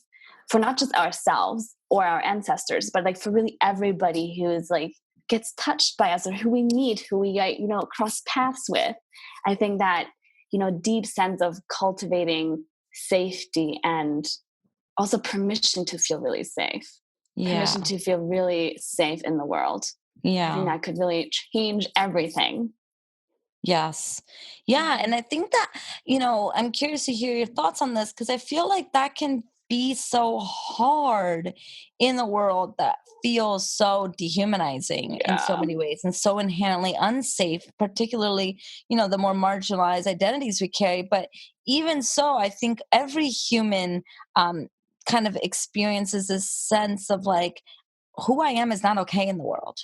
for not just ourselves or our ancestors, but like for really everybody who is like gets touched by us or who we meet, who we, cross paths with. I think that, deep sense of cultivating safety and also permission to feel really safe, Yeah. permission to feel really safe in the world. I think Yeah. that could really change everything. Yes. Yeah. Mhm. And I think that, I'm curious to hear your thoughts on this because I feel like that can be so hard in a world that feels so dehumanizing in so Yeah. many ways and so inherently unsafe, particularly, the more marginalized identities we carry. But even so, I think every human um, kind of experiences this sense of like, who I am is not okay in the world.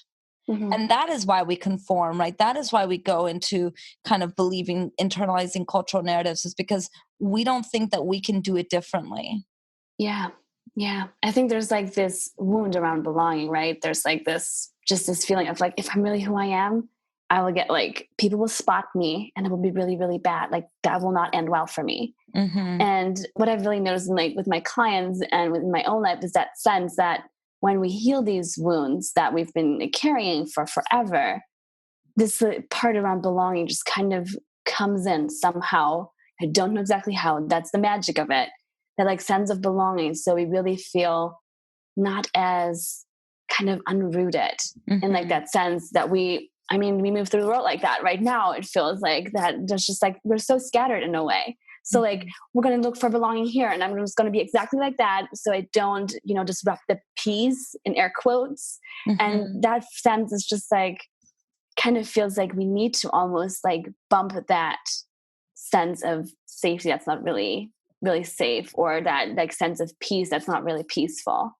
hmm And that is why we conform, right? That is why we go into kind of believing, internalizing cultural narratives, is because we don't think that we can do it differently. Yeah. Yeah. I think there's like this wound around belonging, right? There's like just this feeling of like, if I'm really who I am, I will get like, people will spot me and it will be really, really bad. Like that will not end well for me. Hmm. And what I've really noticed in, like with my clients and within my own life is that sense that when we heal these wounds that we've been carrying for forever, this part around belonging just kind of comes in somehow. I don't know exactly how. That's the magic of it. That like sense of belonging. So we really feel not as kind of unrooted in like Hmm. that sense that we move through the world like that right now. It feels like that there's just like we're so scattered in a way. So like Hmm. we're going to look for belonging here and I'm just going to be exactly like that so I don't, disrupt the peace in air quotes. And Hmm. that sense is just like kind of feels like we need to almost like bump that sense of safety that's not really really safe, or that like sense of peace that's not really peaceful,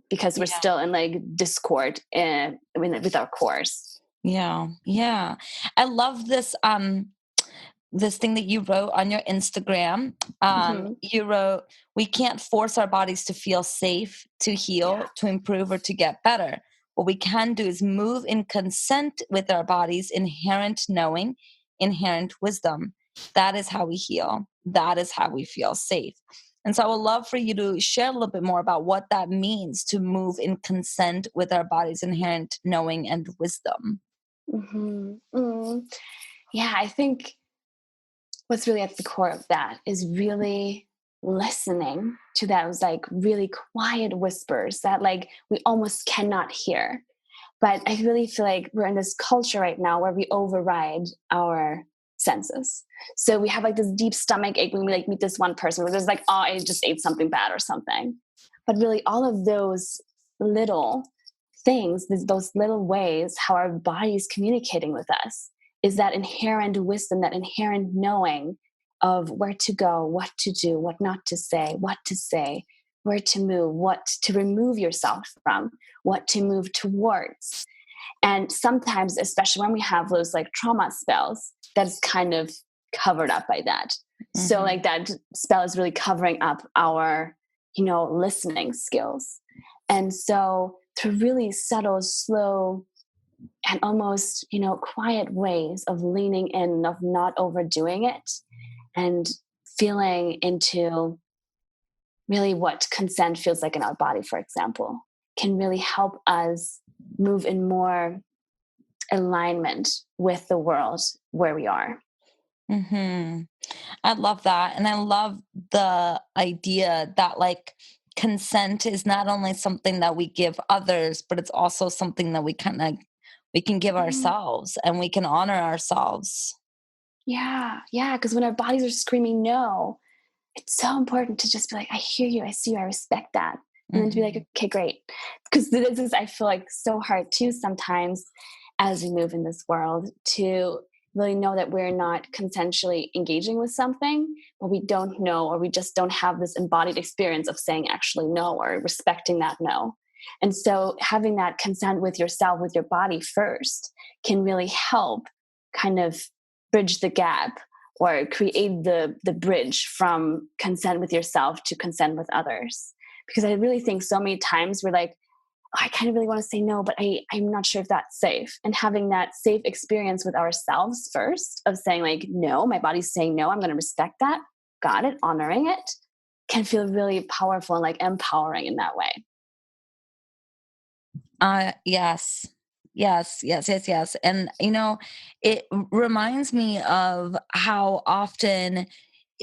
because we're Yeah. still in like discord with our cores. Yeah. Yeah. I love this thing that you wrote on your Instagram. hmm You wrote, "We can't force our bodies to feel safe, to yeah. heal, to improve, or to get better. What we can do is move in consent with our bodies' inherent knowing, inherent wisdom. That is how we heal. That is how we feel safe." And so I would love for you to share a little bit more about what that means to move in consent with our body's inherent knowing and wisdom. Yeah, I think what's really at the core of that is really listening to those like really quiet whispers that like we almost cannot hear. But I really feel like we're in this culture right now where we override our senses. So we have like this deep stomach ache when we like meet this one person where there's like, oh, I just ate something bad or something. But really all of those little things, those little ways how our body is communicating with us, is that inherent wisdom, that inherent knowing of where to go, what to do, what not to say, where to move, what to remove yourself from, what to move towards. And sometimes, especially when we have those like trauma spells, that's kind of covered up by that. So, Hmm. like, that spell is really covering up our listening skills. And so through really subtle, slow, and almost, quiet ways of leaning in, of not overdoing it, and feeling into really what consent feels like in our body, for example, can really help us move in more alignment with the world where we are. Hmm. I love that. And I love the idea that like consent is not only something that we give others, but it's also something that we can give Mhm. ourselves and we can honor ourselves. Yeah, yeah. Because when our bodies are screaming no, it's so important to just be like, I hear you, I see you, I respect that. And then to be like, Hmm. okay, great. Because this is, I feel like, so hard too sometimes as we move in this world to really know that we're not consensually engaging with something, but we don't know, or we just don't have this embodied experience of saying actually no or respecting that no. And so having that consent with yourself, with your body first, can really help kind of bridge the gap or create the bridge from consent with yourself to consent with others. Because I really think so many times we're like, oh, I kind of really want to say no, but I'm not sure if that's safe. And having that safe experience with ourselves first of saying, like, no, my body's saying no, I'm going to respect that, got it, honoring it, can feel really powerful and like empowering in that way. Yes. Yes, yes, yes, yes. And it reminds me of how often,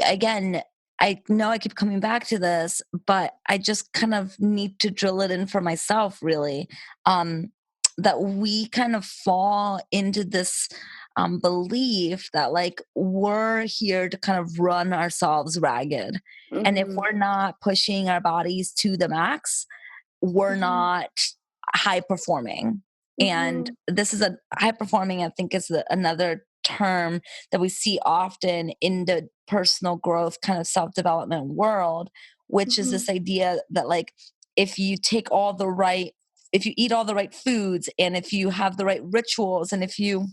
again, I know I keep coming back to this, but I just kind of need to drill it in for myself, really. Um, that we kind of fall into this belief that like we're here to kind of run ourselves ragged. And if Hmm. we're not pushing our bodies to the max, we're Hmm. not high performing. And Hmm. this is a high performing, I think, is another term that we see often in the personal growth kind of self development world, which is Hmm. this idea that, like, if you take all the right, if you eat all the right foods and if you have the right rituals and if you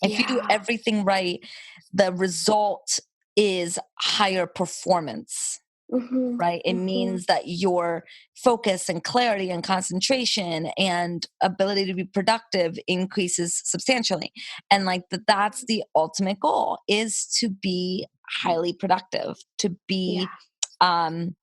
do Yeah. everything right, the result is higher performance, Hmm. right? It Hmm. means that your focus and clarity and concentration and ability to be productive increases substantially. And like that's the ultimate goal, is to be highly productive, to Yeah. be um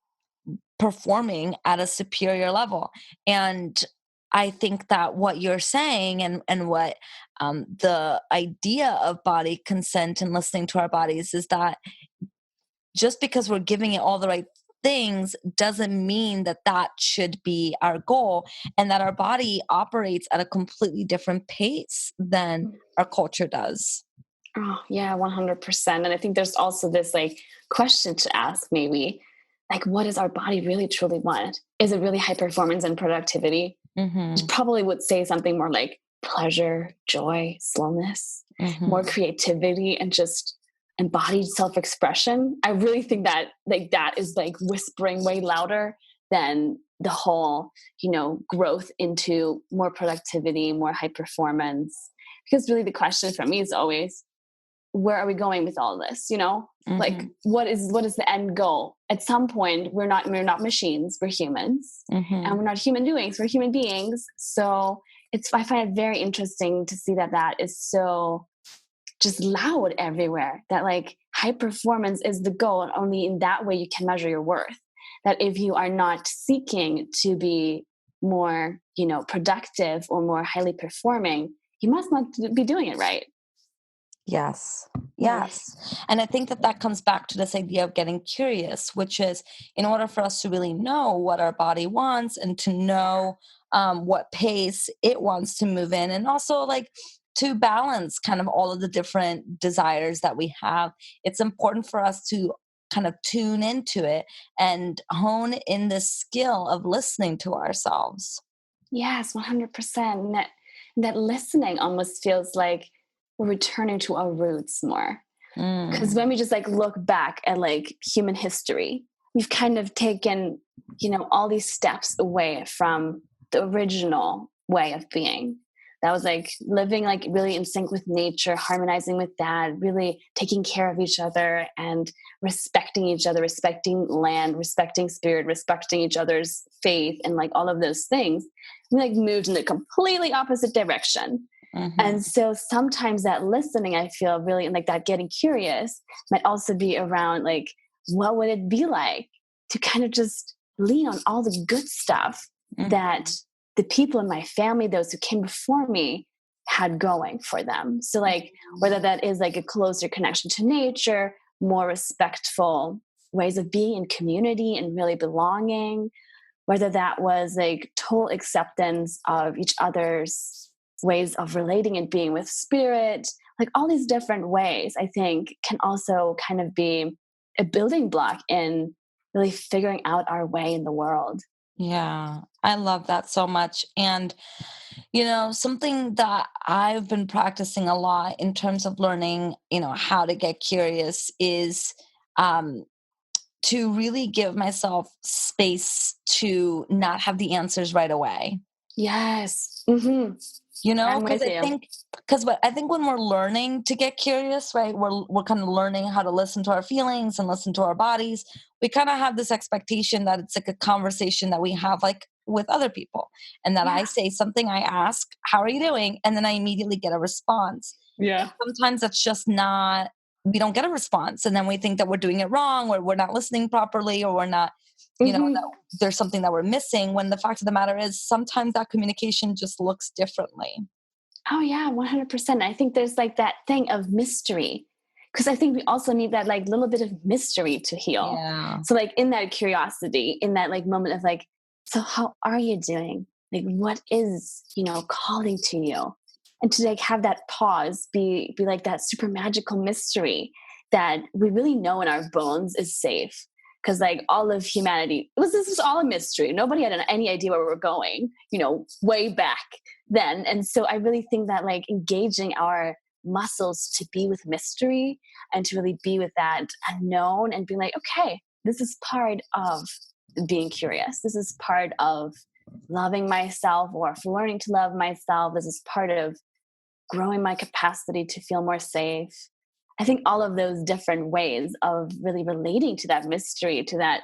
performing at a superior level. And I think that what you're saying and what the idea of body consent and listening to our bodies is that just because we're giving it all the right things doesn't mean that that should be our goal, and that our body operates at a completely different pace than our culture does. Oh, yeah, 100%. And I think there's also this like question to ask maybe, like, what does our body really truly want? Is it really high performance and productivity? You Mhm. probably would say something more like pleasure, joy, slowness, more Mhm. creativity, and just embodied self-expression. I really think that like that is like whispering way louder than the whole, growth into more productivity, more high performance. Because really the question for me is always, where are we going with all this, like Mhm. what is the end goal? At some point we're not machines, we're humans, and Mhm. we're not human doings, we're human beings. So I find it very interesting to see that that is so just loud everywhere, that like high performance is the goal and only in that way you can measure your worth. That if you are not seeking to be more productive or more highly performing, you must not be doing it right. Yes. Mm. Yes. And I think that that comes back to this idea of getting curious, which is in order for us to really know what our body wants and to know what pace it wants to move in, and also like to balance kind of all of the different desires that we have, it's important for us to kind of tune into it and hone in this skill of listening to ourselves. Yes, 100%. And that listening almost feels like we're returning to our roots more. Because Mm, when we just like look back at like human history, we've kind of taken, all these steps away from the original way of being. that was like living like really in sync with nature, harmonizing with that, really taking care of each other and respecting each other, respecting land, respecting spirit, respecting each other's faith, and like all of those things. We like moved in a completely opposite direction. Mhm. And so sometimes that listening, I feel really, and like that getting curious might also be around like, what would it be like to kind of just lean on all the good stuff that Mhm. the people in my family, those who came before me, had going for them. So, like, whether that is like a closer connection to nature, more respectful ways of being in community and really belonging, whether that was like total acceptance of each other's ways of relating and being with spirit, like all these different ways, I think can also kind of be a building block in really figuring out our way in the world. Yeah, I love that so much. And, something that I've been practicing a lot in terms of learning, how to get curious is um, to really give myself space to not have the answers right away. Yes. I'm Because with you. I think when we're learning to get curious, right, we're kind of learning how to listen to our feelings and listen to our bodies. We kind of have this expectation that it's like a conversation that we have like with other people, and that I Yeah. say something, I ask, "How are you doing?" and then I immediately get a response. And Yeah. sometimes that's just not. We don't get a response, and then we think that we're doing it wrong, or we're not listening properly, or we're not. That hmm there's something that we're missing, when the fact of the matter is sometimes that communication just looks differently. Oh yeah, 100%. I think there's like that thing of mystery. Because I think we also need that like little bit of mystery to heal. Yeah. So like in that curiosity, in that like moment of like, so how are you doing? Like what is, calling to you? And to like have that pause be like that super magical mystery that we really know in our bones is safe. Because like all of humanity, this was all a mystery. Nobody had any idea where we were going, way back then. And so I really think that like engaging our muscles to be with mystery and to really be with that unknown and being like, okay, this is part of being curious. This is part of loving myself or learning to love myself. This is part of growing my capacity to feel more safe. I think all of those different ways of really relating to that mystery, to that,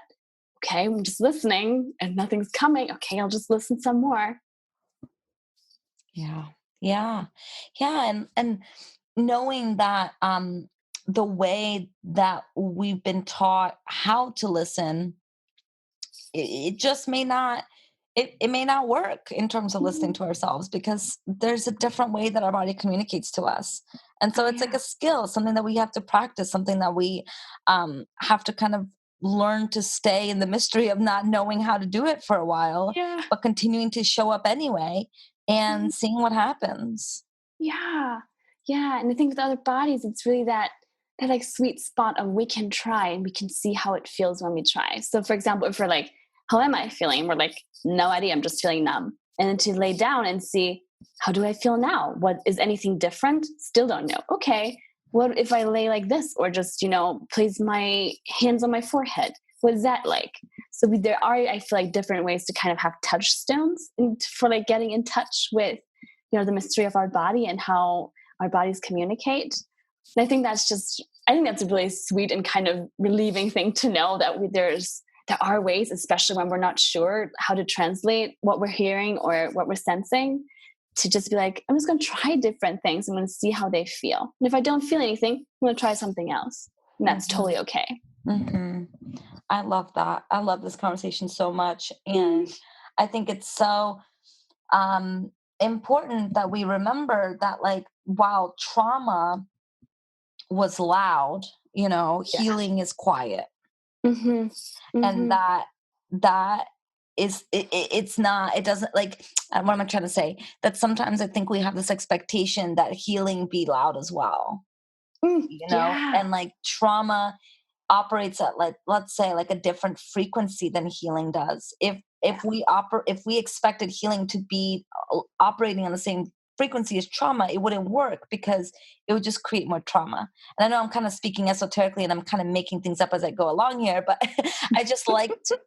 okay, I'm just listening and nothing's coming. Okay, I'll just listen some more. Yeah. Yeah. Yeah. And knowing that the way that we've been taught how to listen, it just may not it may not work in terms of listening Mhm. to ourselves, because there's a different way that our body communicates to us. And so Oh, it's like yeah. a skill, something that we have to practice, something that we have to kind of learn to stay in the mystery of not knowing how to do it for a while, Yeah. but continuing to show up anyway and seeing what happens. Yeah. Yeah. And I think with other bodies, it's really that like sweet spot of we can try and we can see how it feels when we try. So for example, if we're like, how am I feeling? We're like, no idea. I'm just feeling numb. And then to lay down and see, how do I feel now? What is anything different? Still don't know. Okay. What if I lay like this or just, place my hands on my forehead? What is that like? So there are, I feel like, different ways to kind of have touchstones for like getting in touch with the mystery of our body and how our bodies communicate. And I think that's a really sweet and kind of relieving thing to know that there are ways, especially when we're not sure how to translate what we're hearing or what we're sensing, to just be like, I'm just going to try different things. I'm going to see how they feel. And if I don't feel anything, I'm going to try something else. And that's Hmm. totally okay. Hmm. I love that. I love this conversation so much. Mm, And I think it's so important that we remember that, like, while trauma was loud, yeah. healing is quiet. hmm And hmm that is it's not, it doesn't, like, what am I trying to say? That sometimes I think we have this expectation that healing be loud as well, yeah. and like trauma operates at, like, let's say, like a different frequency than healing does. If Yeah. we expected healing to be operating on the same frequency is trauma, it wouldn't work because it would just create more trauma. And I know I'm kind of speaking esoterically and I'm kind of making things up as I go along here, but I just like to,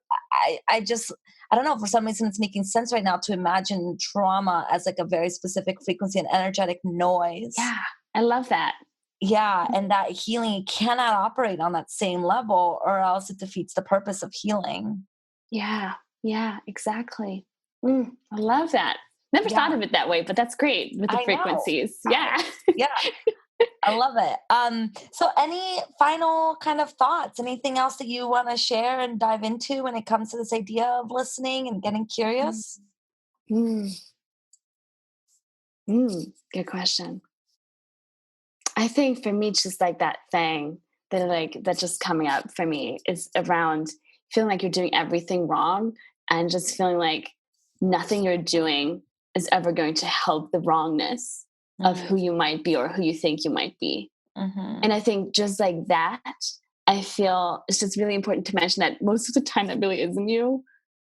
I don't know, for some reason it's making sense right now to imagine trauma as like a very specific frequency and energetic noise. Yeah, I love that. Yeah, and that healing cannot operate on that same level or else it defeats the purpose of healing. Yeah, yeah, exactly. I love that. Never thought Yeah, of it that way, but that's great with the I know. frequencies. Yeah. Yeah, I love it. So any final kind of thoughts? Anything else that you want to share and dive into when it comes to this idea of listening and getting Mm, curious? mm, good question. I think for me, just like that thing that just coming up for me is around feeling like you're doing everything wrong and just feeling like nothing you're doing is ever going to help the wrongness of Mm, who you might be or who you think you might be. And mhm, I think just like that, I feel it's just really important to mention that most of the time that really isn't you,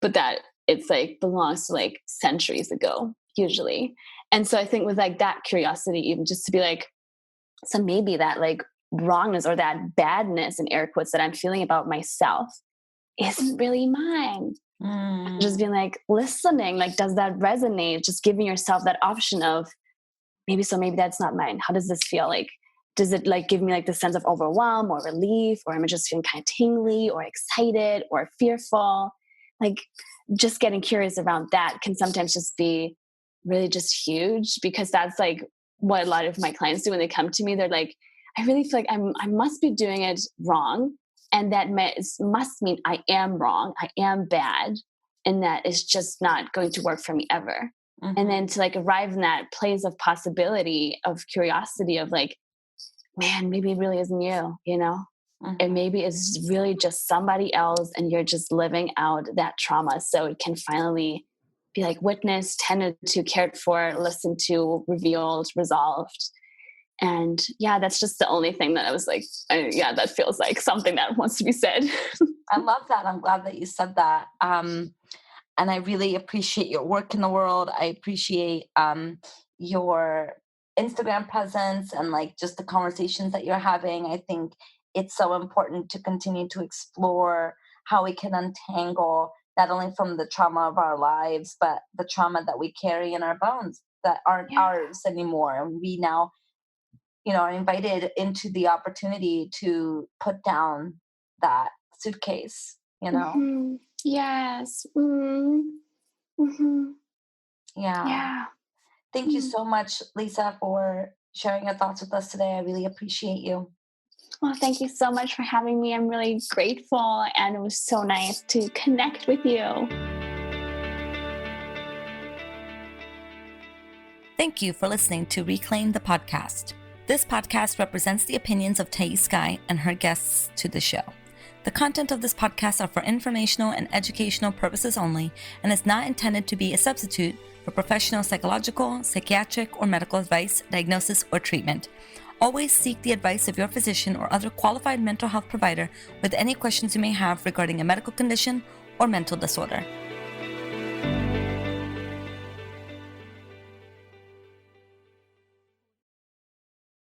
but that it's like belongs to like centuries ago, usually. And so I think with like that curiosity, even just to be like, so maybe that like wrongness or that badness in air quotes that I'm feeling about myself isn't really mine. Just mm, being like listening, like, does that resonate? Just giving yourself that option of maybe that's not mine. How does this feel? Like, does it like give me like the sense of overwhelm or relief, or am I just feeling kind of tingly or excited or fearful? Like, just getting curious around that can sometimes just be really just huge, because that's like what a lot of my clients do when they come to me. They're like, I really feel like I must be doing it wrong, and that must mean I am wrong, I am bad, and that is just not going to work for me ever. And mhm, then to like arrive in that place of possibility, of curiosity, of like, man, maybe it really isn't you, you know? And mhm. maybe it's really just somebody else and you're just living out that trauma so it can finally be like witnessed, tended to, cared for, listened to, revealed, resolved. And yeah, that's just the only thing that I was like, yeah, that feels like something that wants to be said. I love that. I'm glad that you said that. And I really appreciate your work in the world. I appreciate your Instagram presence and like just the conversations that you're having. I think it's so important to continue to explore how we can untangle not only from the trauma of our lives, but the trauma that we carry in our bones that aren't Yeah. ours anymore. And we now, are invited into the opportunity to put down that suitcase. Yes. Mm-hmm. Yeah. Yeah. Thank you Mm. so much, Lisa, for sharing your thoughts with us today. I really appreciate you. Well, thank you so much for having me. I'm really grateful, and it was so nice to connect with you. Thank you for listening to Reclaim the Podcast. This podcast represents the opinions of Thais Sky and her guests to the show. The content of this podcast are for informational and educational purposes only and is not intended to be a substitute for professional psychological, psychiatric, or medical advice, diagnosis, or treatment. Always seek the advice of your physician or other qualified mental health provider with any questions you may have regarding a medical condition or mental disorder.